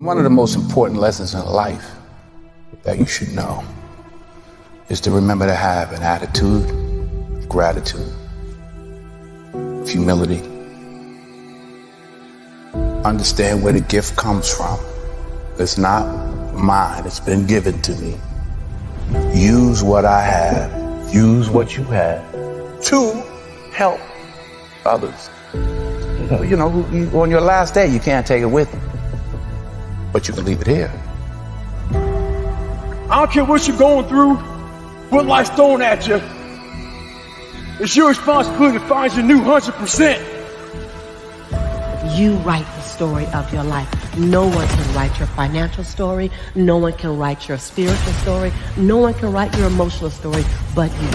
One of the most important lessons in life that you should know is to remember to have an attitude of gratitude, of humility. Understand where the gift comes from. It's not mine, it's been given to me. Use what I have, use what you have to help others. You know, on your last day, you can't take it with you, but you can leave it here. I don't care what you're going through, what life's throwing at you. It's your responsibility to find your new 100%. You write the story of your life. No one can write your financial story. No one can write your spiritual story. No one can write your emotional story but you.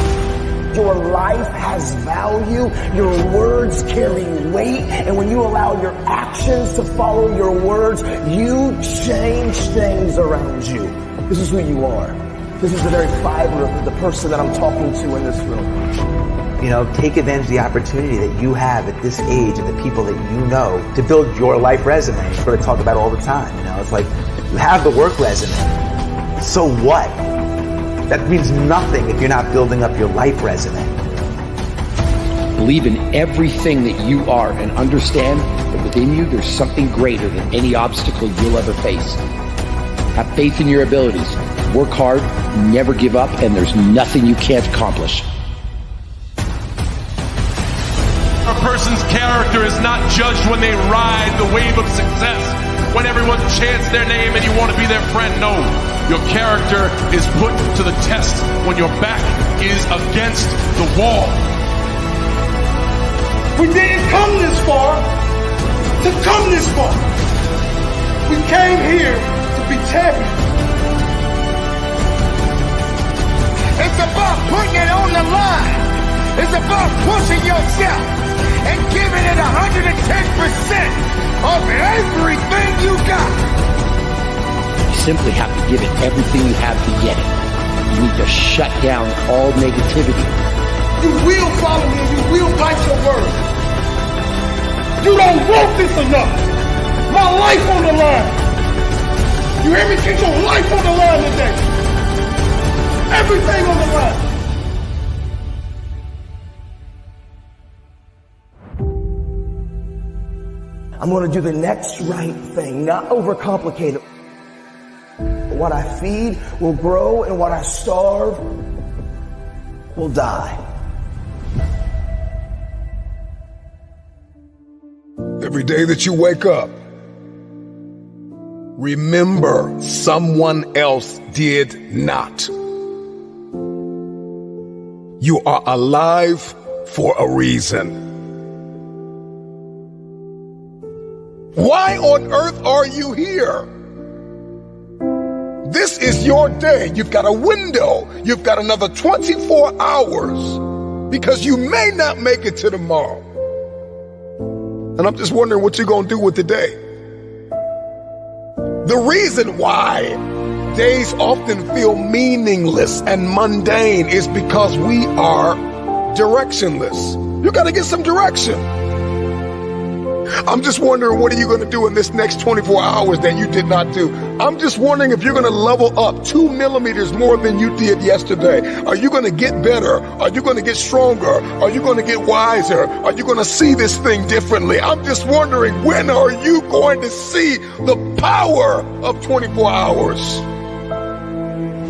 Your life has value. Your words carry weight. And when you allow your actions to follow your words, you change things around you. This is who you are. This is the very fiber of the person that I'm talking to in this room. You know, take advantage of the opportunity that you have at this age and the people that you know to build your life resume. It's what I talk about all the time. You know, it's like you have the work resume. So what? That means nothing if you're not building up your life resume. Believe in everything that you are and understand that within you there's something greater than any obstacle you'll ever face. Have faith in your abilities. Work hard, never give up, and there's nothing you can't accomplish. A person's character is not judged when they ride the wave of success, when everyone chants their name and you want to be their friend. No, your character is put to the test when your back is against the wall. We didn't come this far to come this far. We came here to be champions. It's about putting it on the line. It's about pushing yourself and giving it 110% of everything you got. You simply have to give it everything you have to get it. You need to shut down all negativity. You will follow me and you will bite your word. You don't want this enough. My life on the line. You hear me? Get your life on the line today. Everything on the line. I'm going to do the next right thing, not overcomplicate it. What I feed will grow and what I starve will die. Every day that you wake up, remember someone else did not. You are alive for a reason. Why on earth are you here? This is your day. You've got a window. You've got another 24 hours because you may not make it to tomorrow. And I'm just wondering what you're going to do with the day. The reason why days often feel meaningless and mundane is because we are directionless. You got to get some direction. I'm just wondering, what are you going to do in this next 24 hours that you did not do? I'm just wondering if you're going to level up 2 millimeters more than you did yesterday. Are you going to get better? Are you going to get stronger? Are you going to get wiser? Are you going to see this thing differently? I'm just wondering, when are you going to see the power of 24 hours?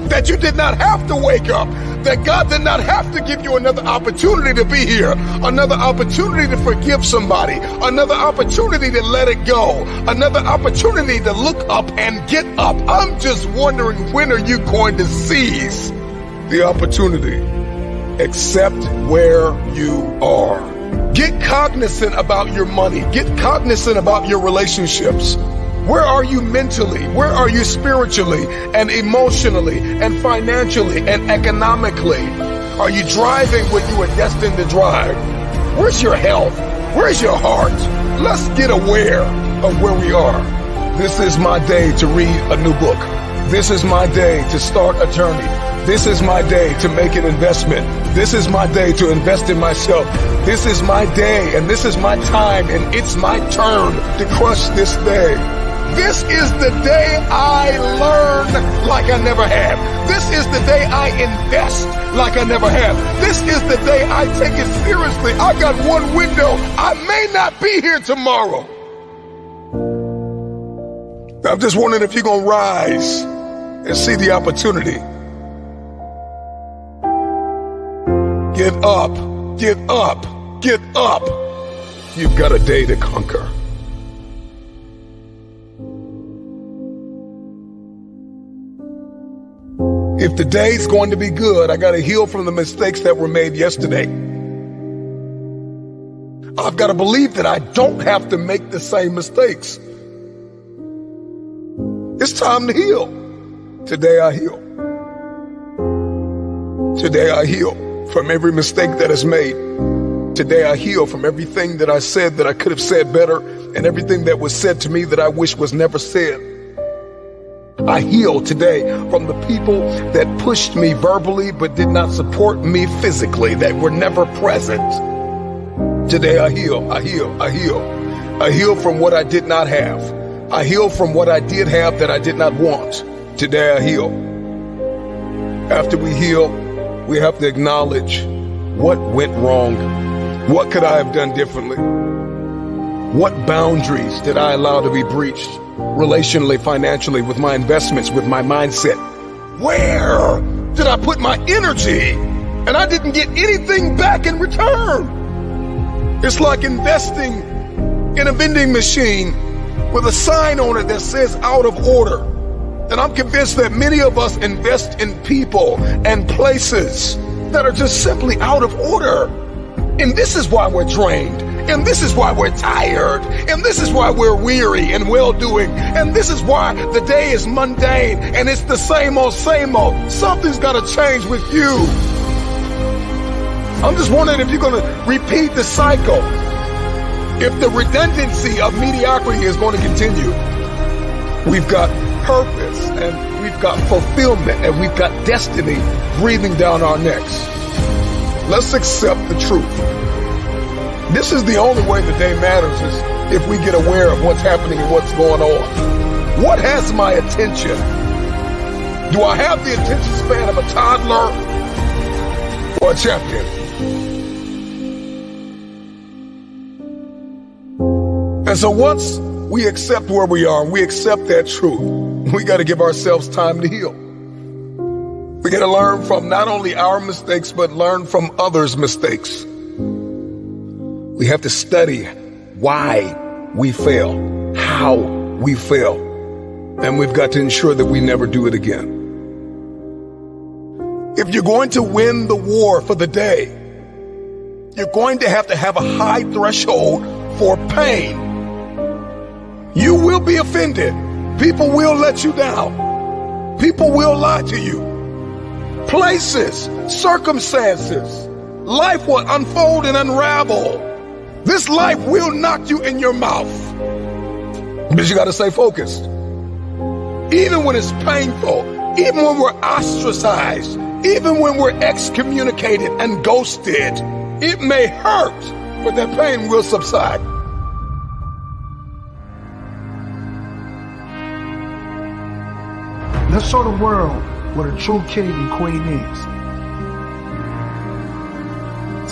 That you did not have to wake up, that God did not have to give you another opportunity to be here, another opportunity to forgive somebody, another opportunity to let it go, another opportunity to look up and get up. I'm just wondering, when are you going to seize the opportunity? Accept where you are. Get cognizant about your money. Get cognizant about your relationships. Where are you mentally? Where are you spiritually and emotionally and financially and economically? Are you driving what you are destined to drive? Where's your health? Where's your heart? Let's get aware of where we are. This is my day to read a new book. This is my day to start a journey. This is my day to make an investment. This is my day to invest in myself. This is my day and this is my time and it's my turn to crush this day. This is the day I learn like I never have. This is the day I invest like I never have. This is the day I take it seriously. I got one window. I may not be here tomorrow. I'm just wondering if you're going to rise and see the opportunity. Get up, get up, get up. You've got a day to conquer. If the day's going to be good, I got to heal from the mistakes that were made yesterday. I've got to believe that I don't have to make the same mistakes. It's time to heal. Today I heal. Today I heal from every mistake that is made. Today I heal from everything that I said that I could have said better, and everything that was said to me that I wish was never said. I heal today from the people that pushed me verbally but did not support me physically, that were never present. Today I heal, I heal, I heal. I heal from what I did not have. I heal from what I did have that I did not want. Today I heal. After we heal, we have to acknowledge what went wrong. What could I have done differently? What boundaries did I allow to be breached? Relationally, financially, with my investments, with my mindset. Where did I put my energy and I didn't get anything back in return? It's like investing in a vending machine with a sign on it that says out of order. And I'm convinced that many of us invest in people and places that are just simply out of order. And this is why we're drained. And this is why we're tired. And this is why we're weary and well-doing. And this is why the day is mundane and it's the same old, same old. Something's got to change with you. I'm just wondering if you're going to repeat the cycle. If the redundancy of mediocrity is going to continue. We've got purpose and we've got fulfillment and we've got destiny breathing down our necks. Let's accept the truth. This is the only way the day matters, is if we get aware of what's happening and what's going on. What has my attention? Do I have the attention span of a toddler or a champion? And so once we accept where we are, we accept that truth, we got to give ourselves time to heal. We got to learn from not only our mistakes, but learn from others' mistakes. We have to study why we fail, how we fail, and we've got to ensure that we never do it again. If you're going to win the war for the day, you're going to have a high threshold for pain. You will be offended. People will let you down. People will lie to you. Places, circumstances, life will unfold and unravel. This life will knock you in your mouth. But you got to stay focused. Even when it's painful, even when we're ostracized, even when we're excommunicated and ghosted, it may hurt, but that pain will subside. Let's show the world what a true king and queen is.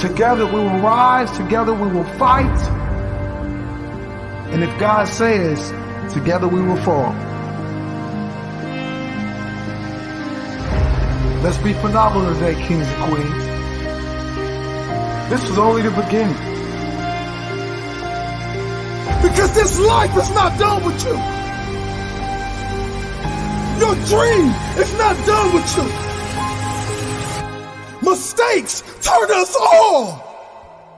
Together we will rise, together we will fight. And if God says, together we will fall. Let's be phenomenal today, kings and queens. This is only the beginning. Because this life is not done with you. Your dream is not done with you. Mistakes turn us all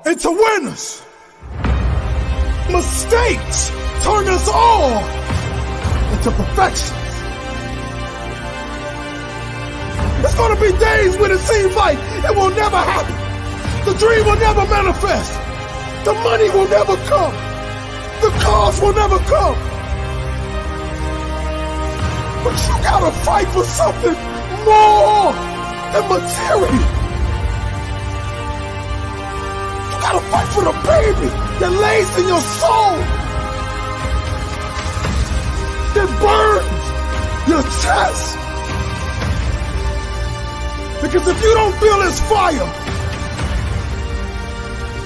into winners. Mistakes turn us all into perfection. There's going to be days when it seems like it will never happen. The dream will never manifest. The money will never come. The cars will never come. But you gotta fight for something more than material. You gotta fight for the baby that lays in your soul. it burns your chest. Because if you don't feel this fire,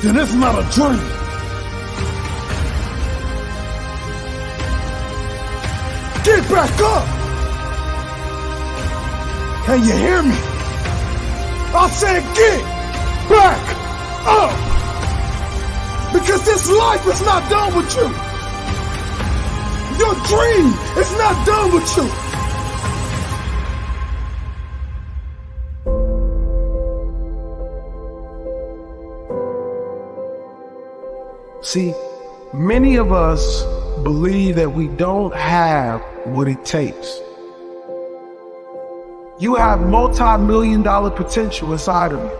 then it's not a dream. Get back up. Can you hear me? I said get back up. Because this life is not done with you. Your dream is not done with you. See, many of us believe that we don't have what it takes. You have multi-million-dollar potential inside of you,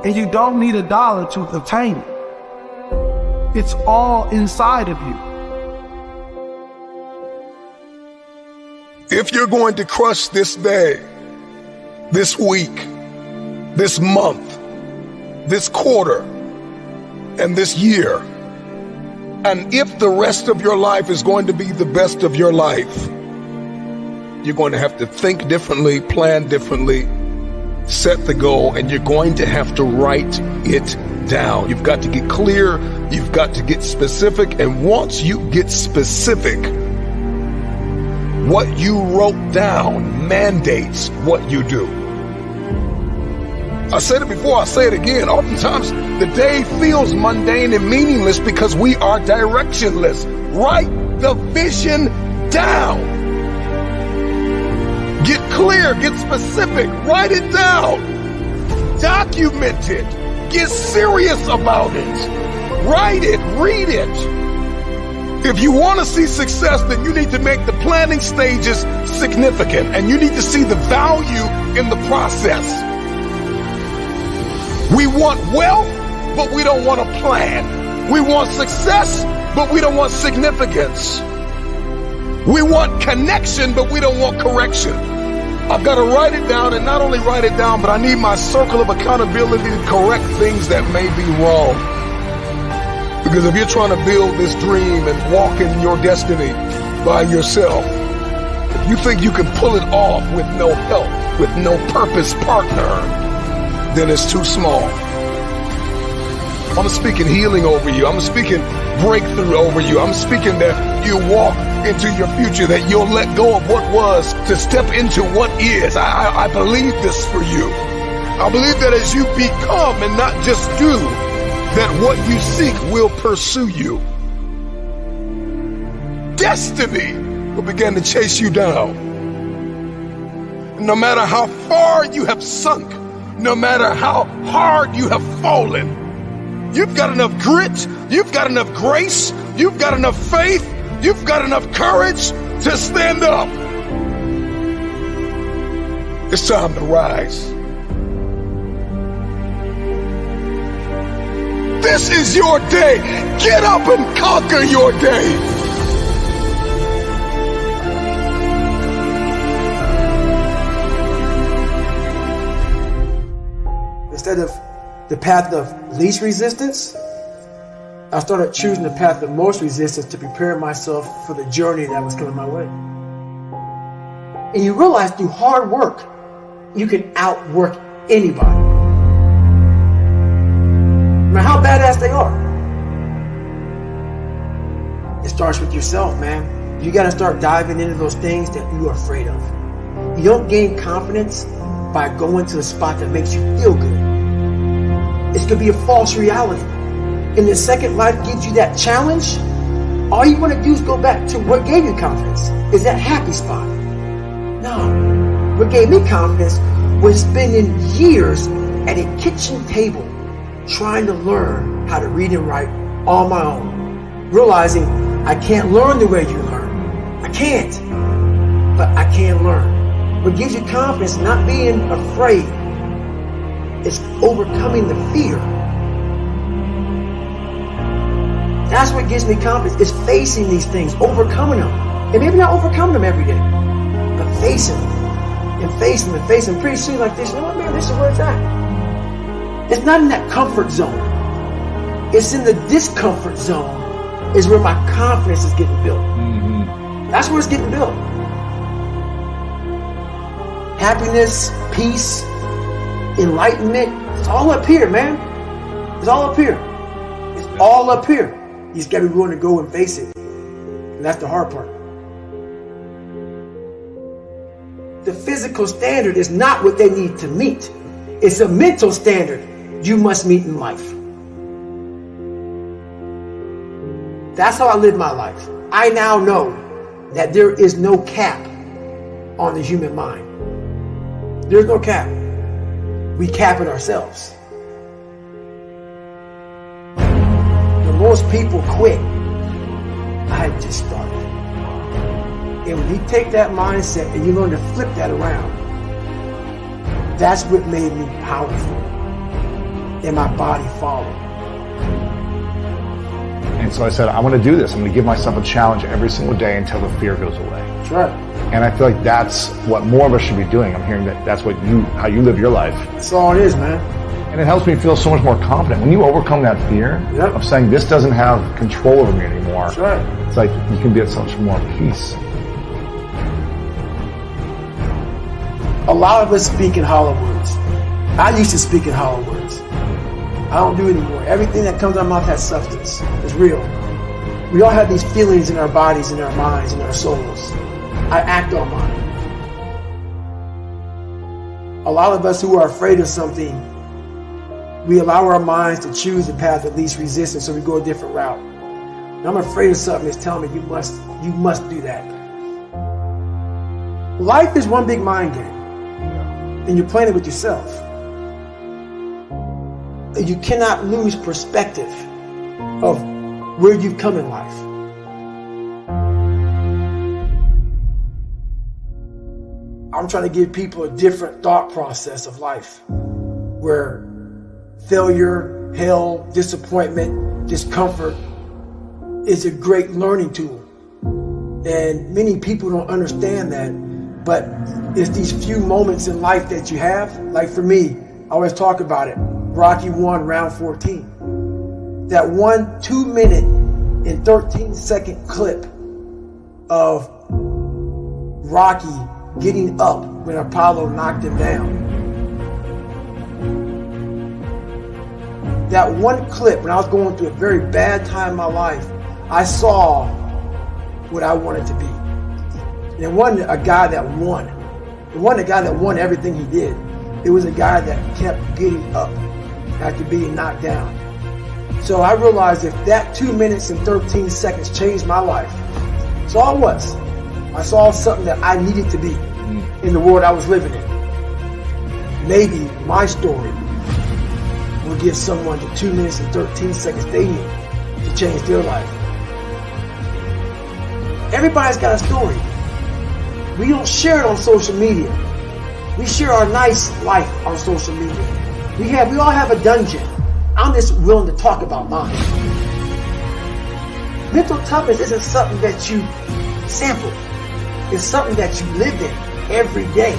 and you don't need a dollar to obtain it. It's all inside of you. If you're going to crush this day, this week, this month, this quarter, and this year, and if the rest of your life is going to be the best of your life, you're going to have to think differently, plan differently, set the goal, and you're going to have to write it down. You've got to get clear, you've got to get specific, and once you get specific, what you wrote down mandates what you do. I said it before, I'll say it again. Oftentimes, the day feels mundane and meaningless because we are directionless. Write the vision down. Get clear, get specific, write it down. Document it. Get serious about it. Write it, read it. If you want to see success, then you need to make the planning stages significant, and you need to see the value in the process. We want wealth, but we don't want a plan. We want success, but we don't want significance. We want connection, but we don't want correction. I've got to write it down, and not only write it down, but I need my circle of accountability to correct things that may be wrong. Because if you're trying to build this dream and walk in your destiny by yourself, if you think you can pull it off with no help, with no purpose partner, then it's too small. I'm speaking healing over you. I'm speaking breakthrough over you. I'm speaking that you walk into your future, that you'll let go of what was to step into what is. I believe this for you. I believe that as you become and not just do, that what you seek will pursue you. Destiny will begin to chase you down. No matter how far you have sunk, no matter how hard you have fallen, you've got enough grit, you've got enough grace, you've got enough faith, you've got enough courage to stand up. It's time to rise. This is your day. Get up and conquer your day. Instead of the path of least resistance, I started choosing the path of most resistance to prepare myself for the journey that was coming my way. And you realize through hard work, you can outwork anybody. No matter how badass they are. It starts with yourself, man. You got to start diving into those things that you are afraid of. You don't gain confidence by going to a spot that makes you feel good. It's going to be a false reality. And the second life gives you that challenge, all you want to do is go back to what gave you confidence. Is that happy spot? No. What gave me confidence was spending years at a kitchen table trying to learn how to read and write on my own. Realizing I can't learn the way you learn. I can't. But I can learn. What gives you confidence, not being afraid, is overcoming the fear. That's what gives me confidence, is facing these things, overcoming them. And maybe not overcoming them every day, but facing them. And facing them and facing them. Pretty soon like this, you know what, man, this is where it's at. It's not in that comfort zone. It's in the discomfort zone is where my confidence is getting built. That's where it's getting built. Happiness, peace, enlightenment, it's all up here, man. It's all up here. It's all up here. You just gotta be willing to go and face it. And that's the hard part. The physical standard is not what they need to meet. It's a mental standard you must meet in life. That's how I live my life. I now know that there is no cap on the human mind. There's no cap. We cap it ourselves. When most people quit, I had just started. And when you take that mindset and you learn to flip that around, that's what made me powerful. And my body followed. And so I said, I want to do this. I'm going to give myself a challenge every single day until the fear goes away. That's right. And I feel like that's what more of us should be doing. I'm hearing that that's what how you live your life. That's all it is, man. And it helps me feel so much more confident. When you overcome that fear of saying this doesn't have control over me anymore, that's right. It's like you can be at so much more peace. A lot of us speak in hollow words. I used to speak in hollow words. I don't do it anymore. Everything that comes out of my mouth has substance. It's real. We all have these feelings in our bodies, in our minds, in our souls. I act on mine. A lot of us who are afraid of something, we allow our minds to choose the path of least resistance, so we go a different route. And I'm afraid of something that's telling me you must do that. Life is one big mind game, and you're playing it with yourself. You cannot lose perspective of where you've come in life. I'm trying to give people a different thought process of life, where failure, hell, disappointment, discomfort is a great learning tool. And many people don't understand that, but it's these few moments in life that you have. Like for me, I always talk about it. Rocky 1, round 14. That 1 2-minute and 13-second clip of Rocky getting up when Apollo knocked him down. That one clip, when I was going through a very bad time in my life, I saw what I wanted to be. And it wasn't a guy that won. It wasn't a guy that won everything he did. It was a guy that kept getting up after being knocked down. So I realized if that 2 minutes and 13 seconds changed my life, that's all it was. I saw something that I needed to be in the world I was living in. Maybe my story will give someone the 2 minutes and 13 seconds they need to change their life. Everybody's got a story. We don't share it on social media. We share our nice life on social media. We all have a dungeon. I'm just willing to talk about mine. Mental toughness isn't something that you sample. It's something that you live in every day.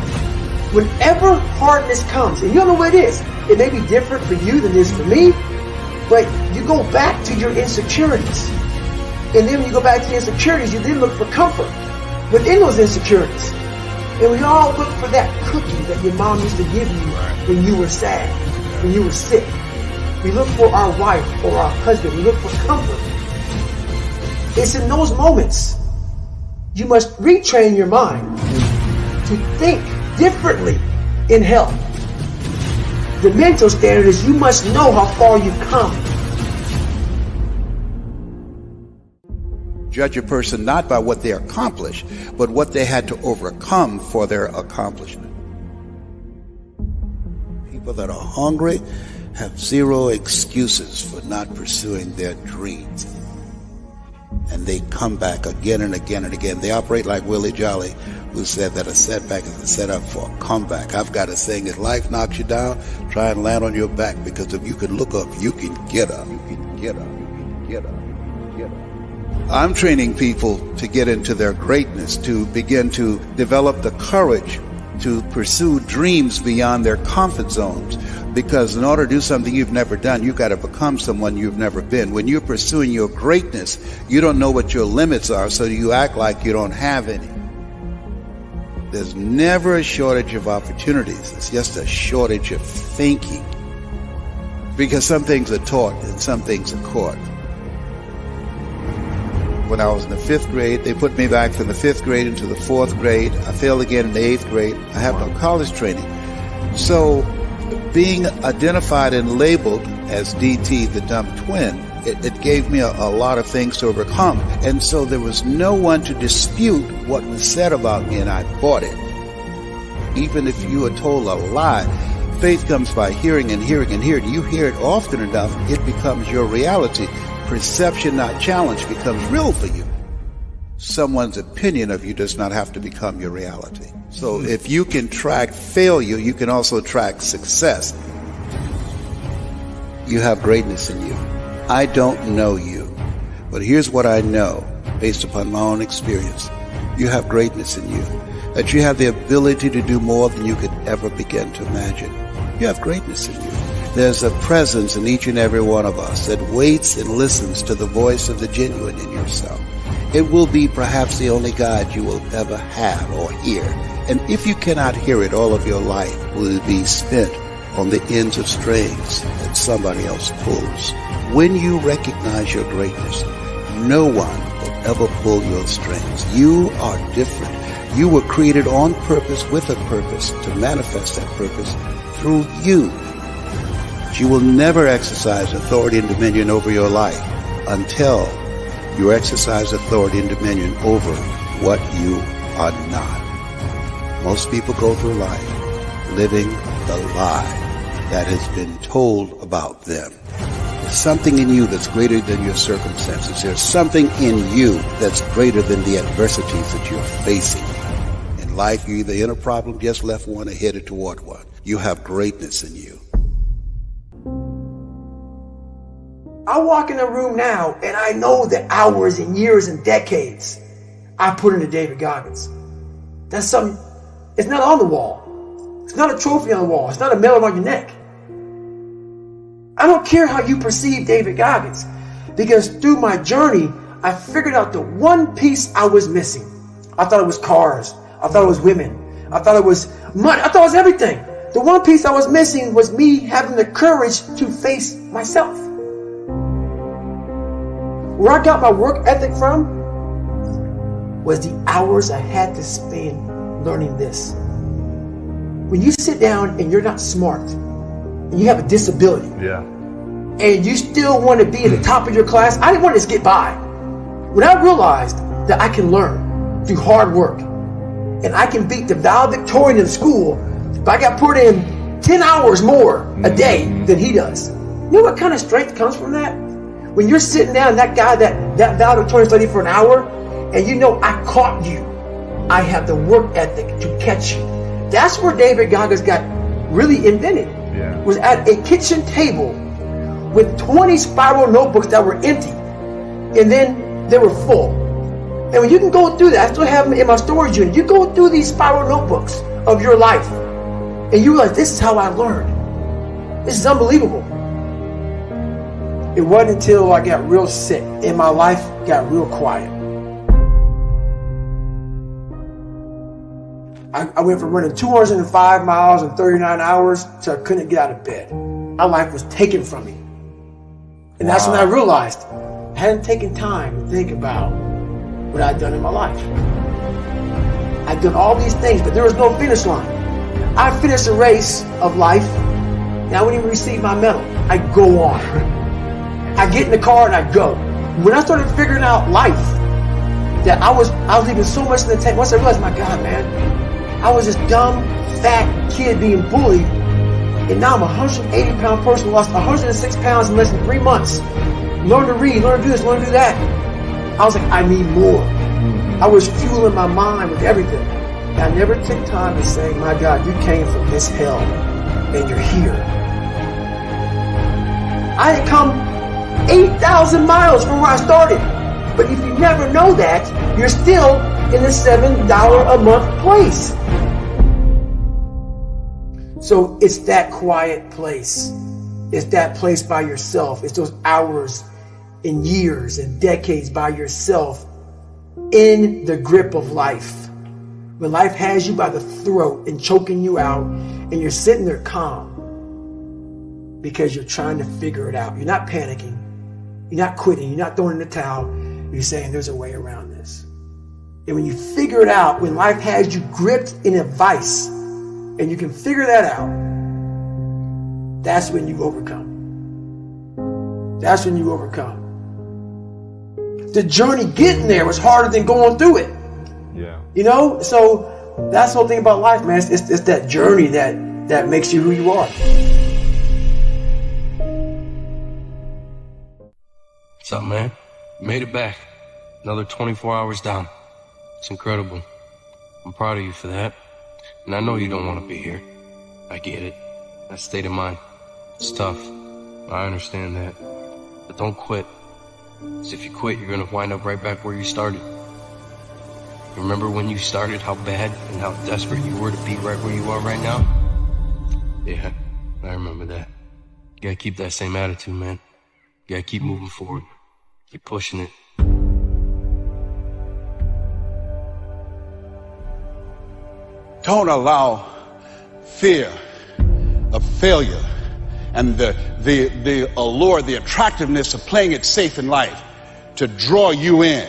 Whenever hardness comes, and you don't know what it is, it may be different for you than it is for me, but you go back to your insecurities. And then when you go back to the insecurities, you then look for comfort within those insecurities. And we all look for that cookie that your mom used to give you when you were sad, when you were sick. We look for our wife or our husband. We look for comfort. It's in those moments you must retrain your mind to think differently in health. The mental standard is you must know how far you've come. Judge a person not by what they accomplish, but what they had to overcome for their accomplishment. People that are hungry have zero excuses for not pursuing their dreams. And they come back again and again and again. They operate like Willie Jolly, who said that a setback is a setup for a comeback. I've got a saying, if life knocks you down, try and land on your back, because if you can look up, you can get up. You can get up. You can get up. You can get up. I'm training people to get into their greatness, to begin to develop the courage to pursue dreams beyond their comfort zones, Because in order to do something you've never done, you've got to become someone you've never been. When you're pursuing your greatness, you don't know what your limits are, so you act like you don't have any. There's never a shortage of opportunities. It's just a shortage of thinking. Because some things are taught and some things are caught. When I was in the 5th grade, they put me back from the 5th grade into the 4th grade. I failed again in the 8th grade. I have no college training. So being identified and labeled as DT, the dumb twin, it gave me a lot of things to overcome. And so there was no one to dispute what was said about me, and I bought it. Even if you were told a lie, faith comes by hearing and hearing and hearing. You hear it often enough, it becomes your reality. Perception, not challenge, becomes real for you. Someone's opinion of you does not have to become your reality. So if you can track failure, you can also track success. You have greatness in you. I don't know you, but here's what I know based upon my own experience. You have greatness in you, that you have the ability to do more than you could ever begin to imagine. You have greatness in you. There's a presence in each and every one of us that waits and listens to the voice of the genuine in yourself. It will be perhaps the only God you will ever have or hear. And if you cannot hear it, all of your life will be spent on the ends of strings that somebody else pulls. When you recognize your greatness, no one will ever pull your strings. You are different. You were created on purpose with a purpose to manifest that purpose through you. But you will never exercise authority and dominion over your life until you exercise authority and dominion over what you are not. Most people go through life living the lie that has been told about them. There's something in you that's greater than your circumstances. There's something in you that's greater than the adversities that you're facing. In life, you're either in a problem, just left one, or headed toward one. You have greatness in you. I walk in a room now and I know the hours and years and decades I put into David Goggins. That's something, it's not on the wall. It's not a trophy on the wall. It's not a medal around your neck. I don't care how you perceive David Goggins, because through my journey, I figured out the one piece I was missing. I thought it was cars. I thought it was women. I thought it was money. I thought it was everything. The one piece I was missing was me having the courage to face myself. Where I got my work ethic from was the hours I had to spend learning this. When you sit down and you're not smart, and you have a disability, and you still want to be at the top of your class, I didn't want to just get by. When I realized that I can learn through hard work, and I can beat the valedictorian in school, if I got put in 10 hours more a day than he does. You know what kind of strength comes from that? When you're sitting down, that guy that valedictorian studied for an hour, and you know I caught you. I have the work ethic to catch you. That's where David Goggins got really invented. Was at a kitchen table with 20 spiral notebooks that were empty, and then they were full. And when you can go through that, I still have them in my storage unit. You go through these spiral notebooks of your life, and you realize this is how I learned. This is unbelievable. It wasn't until I got real sick and my life got real quiet. I went from running 205 miles in 39 hours to I couldn't get out of bed. My life was taken from me. And that's when I realized I hadn't taken time to think about what I'd done in my life. I'd done all these things, but there was no finish line. I finished a race of life, and I wouldn't even receive my medal. I'd go on. I get in the car and I go. When I started figuring out life, that I was leaving so much in the tank. Once I realized, my God, man, I was this dumb, fat kid being bullied, and now I'm a 180-pound person who lost 106 pounds in less than 3 months. Learn to read, learn to do this, learn to do that. I was like, I need more. I was fueling my mind with everything. And I never took time to say, my God, you came from this hell, and you're here. I had come 8,000 miles from where I started. But if you never know that, you're still in the $7 a month place. So it's that quiet place. It's that place by yourself. It's those hours and years and decades by yourself in the grip of life. When life has you by the throat and choking you out, and you're sitting there calm because you're trying to figure it out. You're not panicking. You're not quitting. You're not throwing in the towel. You're saying there's a way around this. And when you figure it out, when life has you gripped in a vice, and you can figure that out, that's when you overcome. That's when you overcome. The journey getting there was harder than going through it. Yeah. You know, so that's the whole thing about life, man. It's that journey that makes you who you are. What's up, man? Made it back. Another 24 hours down. It's incredible. I'm proud of you for that. And I know you don't want to be here. I get it. That state of mind. It's tough. I understand that. But don't quit. Because if you quit, you're going to wind up right back where you started. Remember when you started, how bad and how desperate you were to be right where you are right now? Yeah, I remember that. You gotta keep that same attitude, man. You gotta keep moving forward. Keep pushing it. Don't allow fear of failure and the allure, the attractiveness of playing it safe in life to draw you in.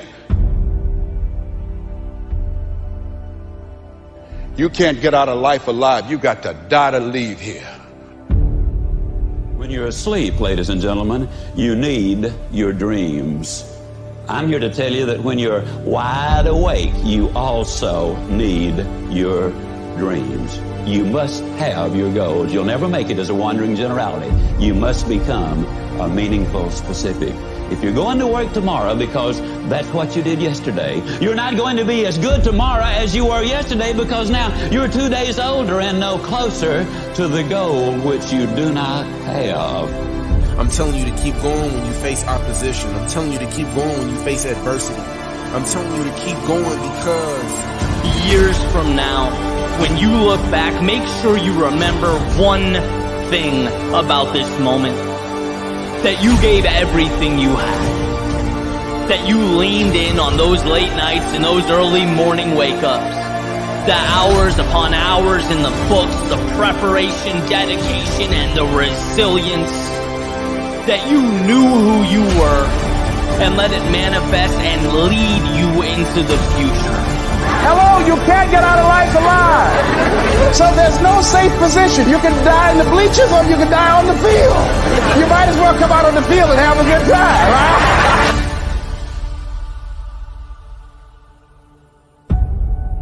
You can't get out of life alive. You got to die to leave here. When you're asleep, ladies and gentlemen, you need your dreams. I'm here to tell you that when you're wide awake, you also need your dreams. You must have your goals. You'll never make it as a wandering generality. You must become a meaningful specific. If you're going to work tomorrow because that's what you did yesterday, you're not going to be as good tomorrow as you were yesterday because now you're 2 days older and no closer to the goal which you do not have. I'm telling you to keep going when you face opposition. I'm telling you to keep going when you face adversity. I'm telling you to keep going because years from now, when you look back, make sure you remember one thing about this moment. That you gave everything you had. That you leaned in on those late nights and those early morning wake-ups. The hours upon hours in the books, the preparation, dedication, and the resilience. That you knew who you were and let it manifest and lead you into the future. Hello, you can't get out of life alive. So there's no safe position. You can die in the bleachers or you can die on the field. You might as well come out on the field and have a good time, right?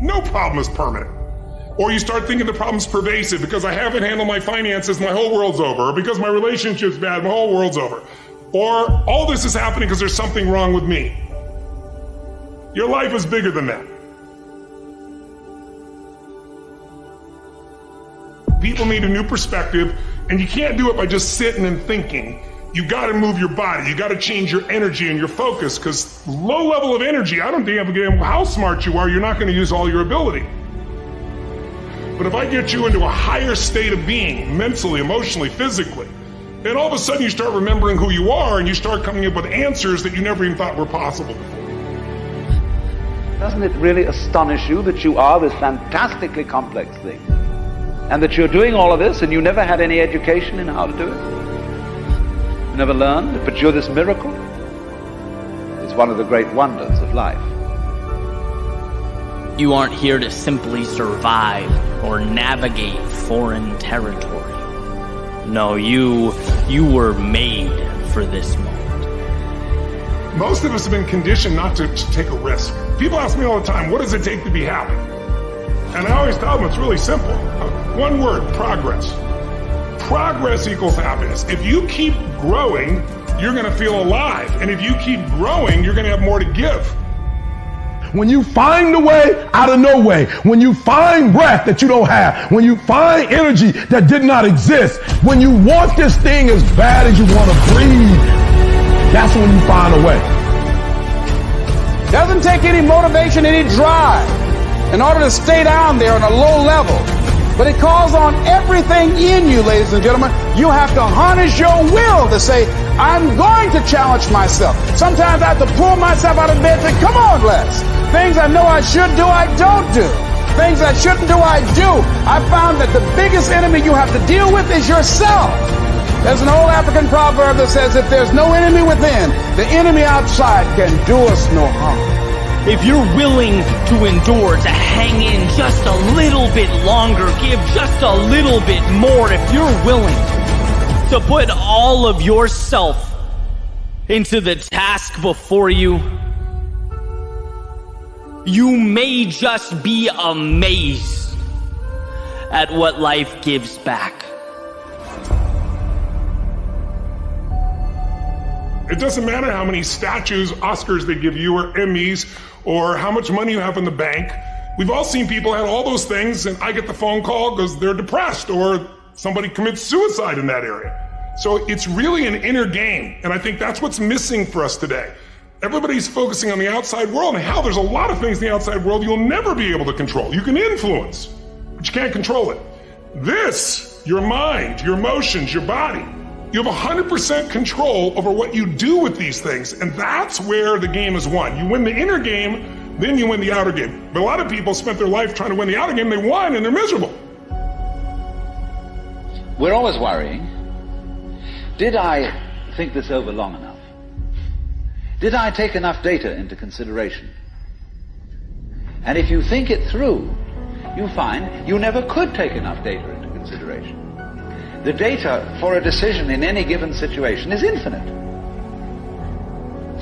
No problem is permanent. Or you start thinking the problem's pervasive because I haven't handled my finances, my whole world's over. Or because my relationship's bad, my whole world's over. Or all this is happening because there's something wrong with me. Your life is bigger than that. People need a new perspective, and you can't do it by just sitting and thinking. You gotta move your body, you gotta change your energy and your focus, because low level of energy, I don't give a damn how smart you are, you're not gonna use all your ability. But if I get you into a higher state of being, mentally, emotionally, physically, then all of a sudden you start remembering who you are and you start coming up with answers that you never even thought were possible before. Doesn't it really astonish you that you are this fantastically complex thing? And that you're doing all of this and you never had any education in how to do it? You never learned, but you're this miracle? It's one of the great wonders of life. You aren't here to simply survive or navigate foreign territory. No, you were made for this moment. Most of us have been conditioned not to take a risk. People ask me all the time, what does it take to be happy? And I always tell them it's really simple. One word, progress. Progress equals happiness. If you keep growing, you're going to feel alive. And if you keep growing, you're going to have more to give. When you find a way out of no way, when you find breath that you don't have, when you find energy that did not exist, when you want this thing as bad as you want to breathe, that's when you find a way. Doesn't take any motivation, any drive in order to stay down there on a low level But it calls on everything in you, ladies and gentlemen. You have to harness your will to say, I'm going to challenge myself. Sometimes I have to pull myself out of bed and say, come on, Les. Things I know I should do, I don't do. Things I shouldn't do, I do. I found that the biggest enemy you have to deal with is yourself. There's an old African proverb that says, if there's no enemy within, the enemy outside can do us no harm. If you're willing to endure, to hang in just a little bit longer, give just a little bit more, if you're willing to put all of yourself into the task before you, you may just be amazed at what life gives back. It doesn't matter how many statues, Oscars they give you, or Emmys, or how much money you have in the bank. We've all seen people have all those things, and I get the phone call because they're depressed, or somebody commits suicide in that area. So it's really an inner game, and I think that's what's missing for us today. Everybody's focusing on the outside world, and how there's a lot of things in the outside world you'll never be able to control. You can influence, but you can't control it. This, your mind, your emotions, your body, you have 100% control over what you do with these things, and that's where the game is won. You win the inner game, then you win the outer game. But a lot of people spent their life trying to win the outer game, they won, and they're miserable. We're always worrying. Did I think this over long enough? Did I take enough data into consideration? And if you think it through, you find you never could take enough data into consideration. The data for a decision in any given situation is infinite.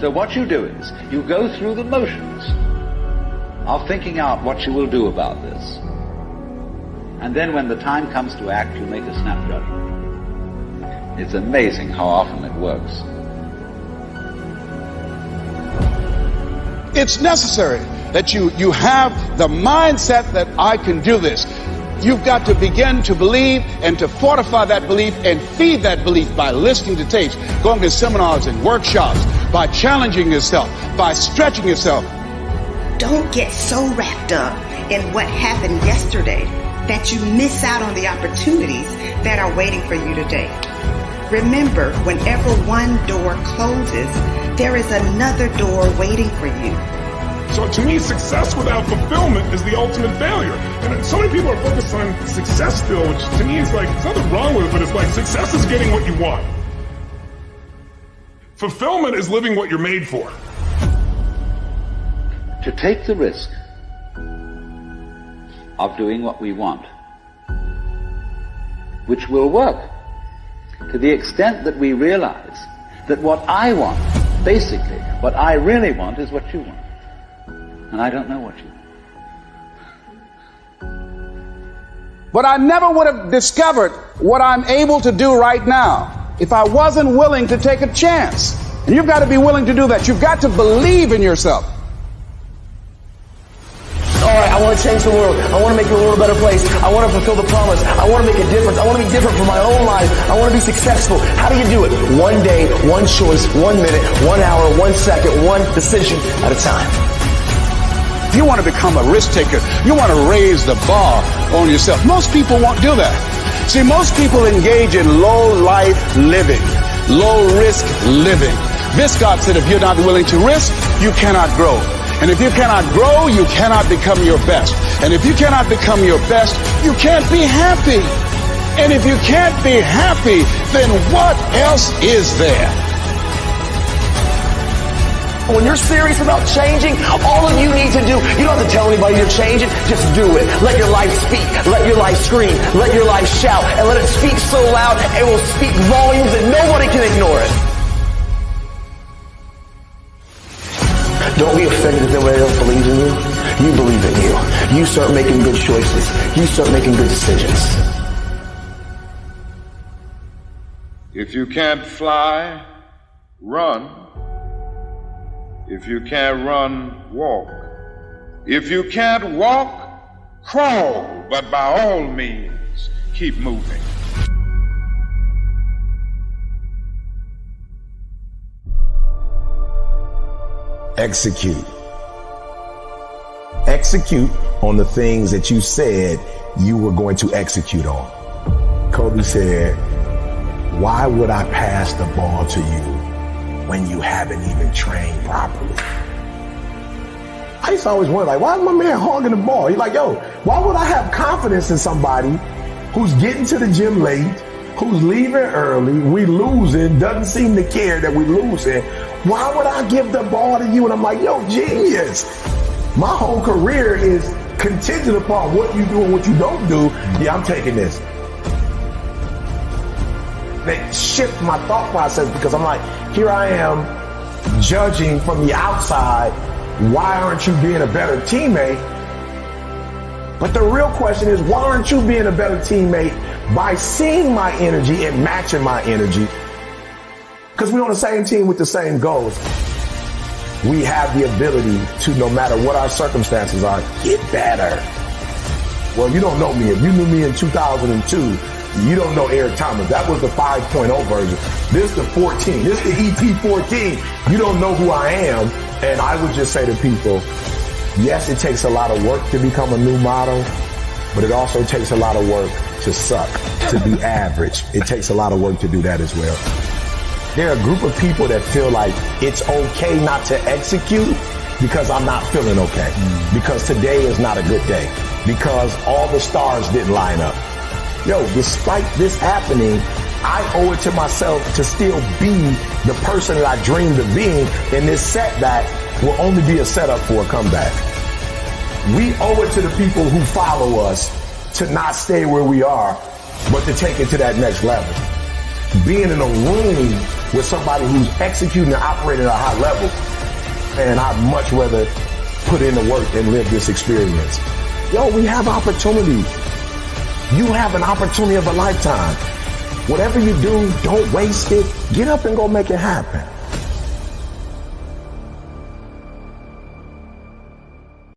So what you do is, you go through the motions of thinking out what you will do about this. And then when the time comes to act, you make a snap judgment. It's amazing how often it works. It's necessary that you have the mindset that I can do this. You've got to begin to believe and to fortify that belief and feed that belief by listening to tapes, going to seminars and workshops, by challenging yourself, by stretching yourself. Don't get so wrapped up in what happened yesterday that you miss out on the opportunities that are waiting for you today. Remember, whenever one door closes, there is another door waiting for you. So to me, success without fulfillment is the ultimate failure. And so many people are focused on success still, which to me is like, there's nothing wrong with it, but it's like success is getting what you want. Fulfillment is living what you're made for. To take the risk of doing what we want, which will work to the extent that we realize that what I want, basically, what I really want is what you want. And I don't know what you want. But I never would have discovered what I'm able to do right now if I wasn't willing to take a chance. And you've got to be willing to do that. You've got to believe in yourself. All right, I want to change the world. I want to make the world a better place. I want to fulfill the promise. I want to make a difference. I want to be different for my own life. I want to be successful. How do you do it? One day, one choice, 1 minute, 1 hour, 1 second, one decision at a time. If you want to become a risk taker, you want to raise the bar on yourself. Most people won't do that. See, most people engage in low life living, low risk living. Viscott said if you're not willing to risk, you cannot grow. And if you cannot grow, you cannot become your best. And if you cannot become your best, you can't be happy. And if you can't be happy, then what else is there? When you're serious about changing, all of you need to do, you don't have to tell anybody you're changing, just do it. Let your life speak, let your life scream, let your life shout, and let it speak so loud it will speak volumes that nobody can ignore it. Don't be offended if nobody else believes in you. You believe in you. You start making good choices. You start making good decisions. If you can't fly, run. If you can't run, walk. If you can't walk, crawl. But by all means, keep moving. Execute. Execute on the things that you said you were going to execute on. Kobe said, why would I pass the ball to you when you haven't even trained properly? I used to always wonder, like, why is my man hogging the ball? He's like, yo, why would I have confidence in somebody who's getting to the gym late, who's leaving early, we losing, doesn't seem to care that we losing? Why would I give the ball to you? And I'm like, yo, genius. My whole career is contingent upon what you do and what you don't do. Yeah, I'm taking this. They shift my thought process because I'm like, here I am judging from the outside, why aren't you being a better teammate? But the real question is, why aren't you being a better teammate by seeing my energy and matching my energy? Because we're on the same team with the same goals. We have the ability to, no matter what our circumstances are, get better. Well, you don't know me. If you knew me in 2002, you don't know Eric Thomas. That was the 5.0 version. This is the 14. This is the EP14. You don't know who I am. And I would just say to people, yes, it takes a lot of work to become a new model, but it also takes a lot of work to suck, to be average. It takes a lot of work to do that as well. There are a group of people that feel like it's okay not to execute because I'm not feeling okay, because today is not a good day, because all the stars didn't line up. Yo, despite this happening, I owe it to myself to still be the person that I dreamed of being, and this setback will only be a setup for a comeback. We owe it to the people who follow us to not stay where we are, but to take it to that next level. Being in a room with somebody who's executing and operating at a high level, and I'd much rather put in the work and live this experience. Yo, we have opportunities. You have an opportunity of a lifetime. Whatever you do, don't waste it. Get up and go make it happen.